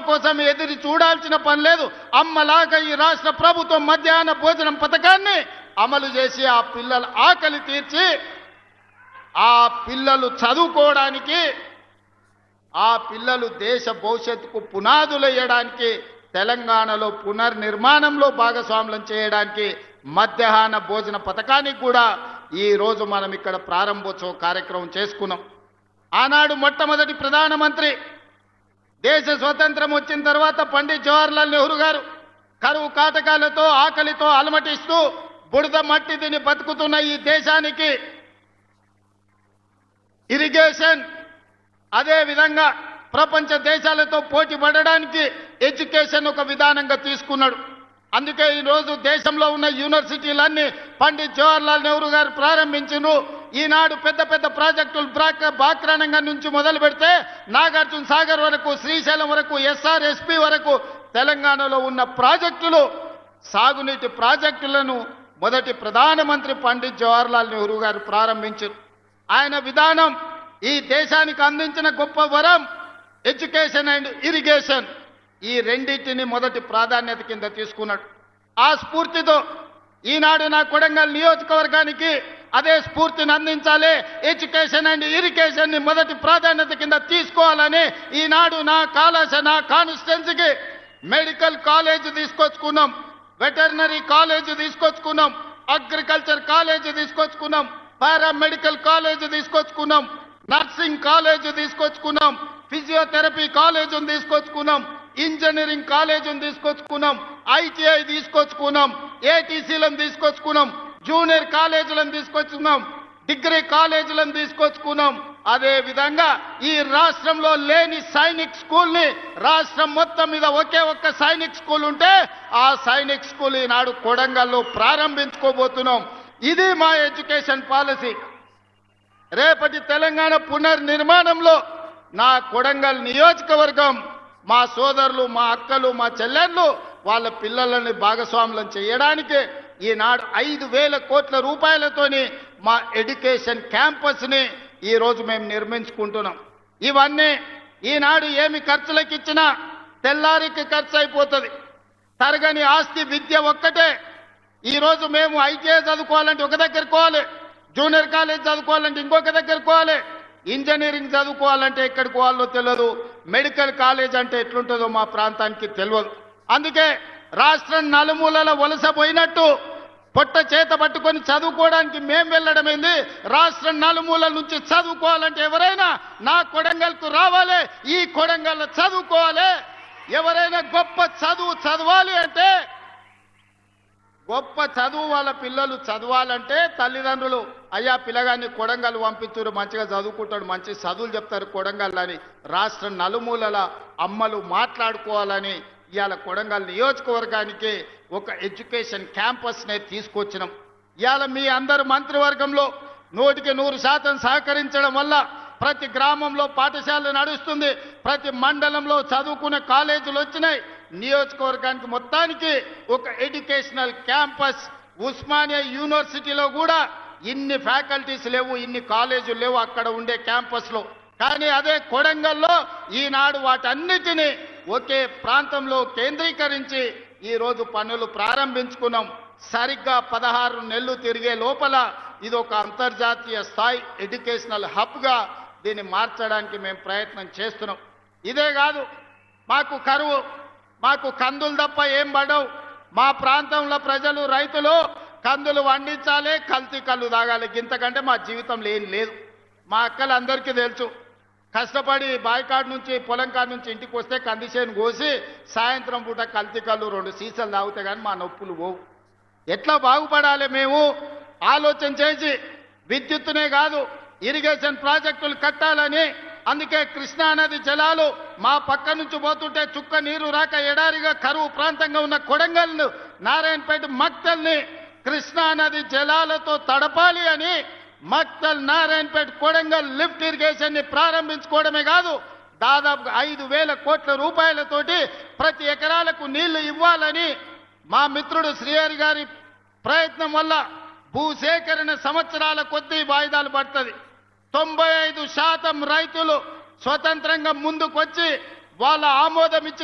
కోసం ఎదురు చూడాల్సిన పని లేదు. అమ్మలాగా ఈ రాష్ట్ర ప్రభుత్వం మధ్యాహ్న భోజనం పథకాన్ని అమలు చేసి ఆ పిల్లల ఆకలి తీర్చి ఆ పిల్లలు చదువుకోవడానికి, ఆ పిల్లలు దేశ భవిష్యత్తుకు పునాదులు వేయడానికి, తెలంగాణలో పునర్నిర్మాణంలో భాగస్వాములను చేయడానికి మధ్యాహ్న భోజన పథకానికి కూడా ఈరోజు మనం ఇక్కడ ప్రారంభోత్సవ కార్యక్రమం చేసుకున్నాం. ఆనాడు మొట్టమొదటి ప్రధానమంత్రి దేశ స్వతంత్రం వచ్చిన తర్వాత పండిత్ జవహర్లాల్ నెహ్రూ గారు కరువు కాటకాలతో ఆకలితో అలమటిస్తూ బురద మట్టి తిని బతుకుతున్న ఈ దేశానికి ఇరిగేషన్, అదే విధంగా ప్రపంచ దేశాలతో పోటీ పడడానికి ఎడ్యుకేషన్ ఒక విధానంగా తీసుకున్నాడు. అందుకే ఈరోజు దేశంలో ఉన్న యూనివర్సిటీలన్నీ పండిత్ జవహర్లాల్ నెహ్రూ గారు ప్రారంభించారు. ఈనాడు పెద్ద పెద్ద ప్రాజెక్టులు బాక్రానంగా నుంచి మొదలు పెడితే నాగార్జున సాగర్ వరకు, శ్రీశైలం వరకు, ఎస్ఆర్ఎస్పి వరకు తెలంగాణలో ఉన్న ప్రాజెక్టులు, సాగునీటి ప్రాజెక్టులను మొదటి ప్రధానమంత్రి పండిత్ జవహర్లాల్ నెహ్రూ గారు ప్రారంభించారు. ఆయన విధానం ఈ దేశానికి అందించిన గొప్ప వరం ఎడ్యుకేషన్ అండ్ ఇరిగేషన్. ఈ రెండింటిని మొదటి ప్రాధాన్యత కింద తీసుకున్నాడు. ఆ స్ఫూర్తితో ఈనాడు నా కొడంగల్ నియోజకవర్గానికి అదే స్ఫూర్తిని అందించాలి, ఎడ్యుకేషన్ అండ్ ఇరిగేషన్ ని మొదటి ప్రాధాన్యత కింద తీసుకోవాలని ఈనాడు నా కాన్స్టిట్యున్సీకి మెడికల్ కాలేజ్ తీసుకొచ్చుకున్నాం, వెటర్నరీ కాలేజ్ తీసుకొచ్చుకున్నాం, అగ్రికల్చర్ కాలేజ్ తీసుకొచ్చుకున్నాం, పారామెడికల్ కాలేజ్ తీసుకొచ్చుకున్నాం, నర్సింగ్ కాలేజ్ తీసుకొచ్చుకున్నాం, ఫిజియోథెరపీ కాలేజ్ తీసుకొచ్చుకున్నాం, ఇంజనీరింగ్ కాలేజ్ తీసుకొచ్చుకున్నాం, ఐటీఐ తీసుకొచ్చుకున్నాం, ఏటీసీలను తీసుకొచ్చుకున్నాం, జూనియర్ కాలేజీలను తీసుకొచ్చుకున్నాం, డిగ్రీ కాలేజీలను తీసుకొచ్చుకున్నాం. అదే విధంగా ఈ రాష్ట్రంలో లేని సైనిక్ స్కూల్ ని రాష్ట్రం మొత్తం మీద ఒకే ఒక్క సైనిక్ స్కూల్ ఉంటే ఆ సైనిక్ స్కూల్ ఈనాడు కొడంగల్లో ప్రారంభించుకోబోతున్నాం. ఇది మా ఎడ్యుకేషన్ పాలసీ. రేపటి తెలంగాణ పునర్నిర్మాణంలో నా కొడంగల్ నియోజకవర్గం మా సోదరులు, మా అక్కలు, మా చెల్లెళ్ళు వాళ్ళ పిల్లలని భాగస్వాములను చేయడానికి ఈనాడు 5,000 కోట్ల రూపాయలతోని మా ఎడ్యుకేషన్ క్యాంపస్ని ఈరోజు మేము నిర్మించుకుంటున్నాం. ఇవన్నీ ఈనాడు ఏమి ఖర్చులకు ఇచ్చినా తెల్లారికి ఖర్చు అయిపోతుంది. తరగని ఆస్తి విద్య ఒక్కటే. ఈరోజు మేము ఐటీఐ చదువుకోవాలంటే ఒక దగ్గరికి పోవాలి, జూనియర్ కాలేజ్ చదువుకోవాలంటే ఇంకొక దగ్గరికి పోవాలి, ఇంజనీరింగ్ చదువుకోవాలంటే ఎక్కడికి పోవాలో తెలియదు, మెడికల్ కాలేజ్ అంటే ఎట్లుంటుందో మా ప్రాంతానికి తెలియదు. అందుకే రాష్ట్రం నలుమూలల వలస పోయినట్టు పొట్ట చేత పట్టుకొని చదువుకోవడానికి మేము వెళ్ళడమైంది. రాష్ట్రం నలుమూలల నుంచి చదువుకోవాలంటే ఎవరైనా నా కొడంగల్కు రావాలి, ఈ కొడంగల్ చదువుకోవాలి. ఎవరైనా గొప్ప చదువు చదవాలి అంటే, గొప్ప చదువు వాళ్ళ పిల్లలు చదవాలంటే తల్లిదండ్రులు అయ్యా పిల్లగాన్ని కొడంగల్ పంపించారు, మంచిగా చదువుకుంటాడు, మంచి చదువులు చెప్తారు కొడంగల్ అని రాష్ట్రం నలుమూలల అమ్మలు మాట్లాడుకోవాలని ఇవాళ కొడంగల్ నియోజకవర్గానికి ఒక ఎడ్యుకేషన్ క్యాంపస్నే తీసుకొచ్చినాం. ఇవాళ మీ అందరు మంత్రివర్గంలో 100% సహకరించడం వల్ల ప్రతి గ్రామంలో పాఠశాల నడుస్తుంది, ప్రతి మండలంలో చదువుకునే కాలేజీలు వచ్చినాయి. నియోజకవర్గానికి మొత్తానికి ఒక ఎడ్యుకేషనల్ క్యాంపస్. ఉస్మానియా యూనివర్సిటీలో కూడా ఇన్ని ఫ్యాకల్టీస్ లేవు, ఇన్ని కాలేజీలు లేవు అక్కడ ఉండే క్యాంపస్లో. కానీ అదే కొడంగల్లో ఈనాడు వాటన్నిటినీ ఒకే ప్రాంతంలో కేంద్రీకరించి ఈరోజు పనులు ప్రారంభించుకున్నాం. సరిగ్గా 16 నెలలు తిరిగే లోపల ఇది ఒక అంతర్జాతీయ స్థాయి ఎడ్యుకేషనల్ హబ్గా దీన్ని మార్చడానికి మేము ప్రయత్నం చేస్తున్నాం. ఇదే కాదు, మాకు కరువు, మాకు కందులు తప్ప ఏం పడవు. మా ప్రాంతంలో ప్రజలు, రైతులు కందులు వండించాలి, కల్తీ కళ్ళు తాగాలి, ఇంతకంటే మా జీవితంలో ఏం లేదు. మా అక్కలందరికీ తెలుసు, కష్టపడి బాయికాడు నుంచి పొలం కాడ నుంచి ఇంటికి వస్తే కందిసేను కోసి సాయంత్రం పూట కల్తీ కళ్ళు 2 సీసాలు తాగితే కానీ మా నొప్పులు పోవు. ఎట్లా బాగుపడాలి మేము ఆలోచన చేసి విద్యుత్తునే కాదు ఇరిగేషన్ ప్రాజెక్టులు కట్టాలని, అందుకే కృష్ణా నది జలాలు మా పక్క నుంచి పోతుంటే చుక్క నీరు రాక ఎడారిగా కరువు ప్రాంతంగా ఉన్న కొడంగల్, నారాయణపేట, మక్తల్ని కృష్ణా నది జలాలతో తడపాలి అని మక్తల్, నారాయణపేట, కొడంగల్ లిఫ్ట్ ఇరిగేషన్ ని ప్రారంభించుకోవడమే కాదు, దాదాపు 5,000 కోట్ల రూపాయలతోటి ప్రతి ఎకరాలకు నీళ్లు ఇవ్వాలని మా మిత్రుడు శ్రీహరి గారి ప్రయత్నం వల్ల భూసేకరణ సంవత్సరాల కొద్దీ వాయిదాలు పడుతుంది. 95% రైతులు స్వతంత్రంగా ముందుకొచ్చి వాళ్ళ ఆమోదం ఇచ్చి